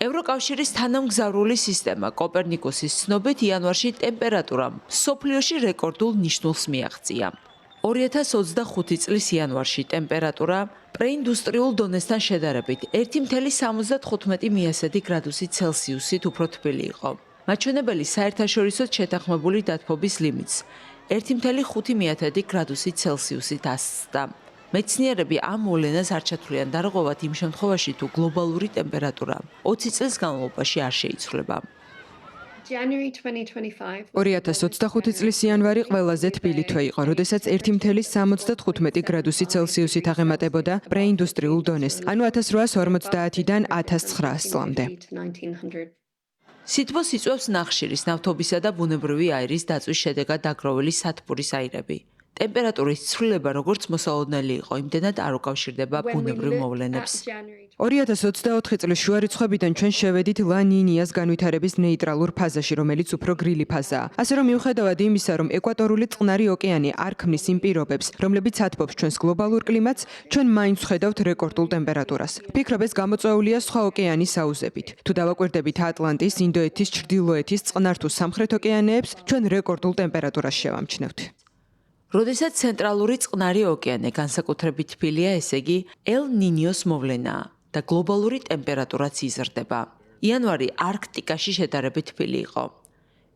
ევროკავშირის თანამგზავრული სისტემა კოპერნიკუსის ცნობით იანვარში ტემპერატურამ მსოფლიოში რეკორდულ ნიშნულს მიაღწია. 2025 წლის იანვარში ტემპერატურა პრეინდუსტრიულ დონესთან შედარებით 1,75 გრადუსი ცელსიუსით უფრო თბილი იყო. მაჩვენებელი საერთაშორისო შეთანხმებული დათბობის ლიმიტს 1,5 გრადუსი ცელსიუსით ასწდა. მეცნიერები ამ მოვლენას არ ჩათვლიან დარღვევად იმ შემთხვევაში, თუ გლობალური ტემპერატურა 20 წლის განმავლობაში არ შეიცვლება. 2025 წლის იანვარი ყველაზე თბილი თვე იყო, როდესაც 1,75 გრადუსი ცელსიუსით აღემატებოდა პრეინდუსტრიულ დონეს, ანუ 1850-დან 1900 წლამდე. სითბოს იწვევს ნახშირის, ნავთობისა და ბუნებრივი აირის დაწვის შედეგად დაგროვილი სათბურის აირები. ტემპერატურის ცვლილება, როგორც მოსალოდნელი იყო, იმდენად არ უკავშირდება ბუნებრივ მოვლენებს. 2024 წლის შუა რიცხვებიდან ჩვენ შევედით ლა ნინიას განვითარების ნეიტრალურ ფაზაში, რომელიც უფრო გრილი ფაზაა. ასე რომ მიუხედავად იმისა, რომ ეკვატორული წყნარი ოკეანე არ ქმნის იმ პირობებს, რომლებიც ათბობს ჩვენს გლობალურ კლიმატს, ჩვენ მაინც ვხედავთ რეკორდულ ტემპერატურას. ვფიქრობ, ეს გამოწვეულია სხვა ოკეანის აუზებით. თუ დავაკვირდებით ატლანტის, ინდოეთის, ჩრდილოეთის, წყნარ თუ სამხრეთ ოკეანეებს, ჩვენ რეკორდულ ტემპერატურას შევამჩნევთ. როდესაც ცენტრალური წყნარი ოკეანე განსაკუთრებით თბილია, ესე იგი ელ ნინიოს მოვლენაა და გლობალური ტემპერატურაც იზრდება. იანვარი არქტიკაში შედარებით თბილი იყო.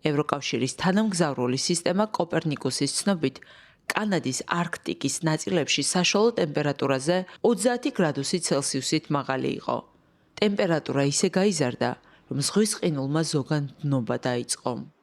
ევროკავშირის თანამგზავრული სისტემა კოპერნიკუსის ცნობით, კანადის არქტიკის ნაწილებში საშუალო ტემპერატურაზე 30 გრადუსი ცელსიუსით მაღალი იყო. ტემპერატურა ისე გაიზარდა, რომ ზღვის ყინულმა ზოგან დნობა დაიწყო.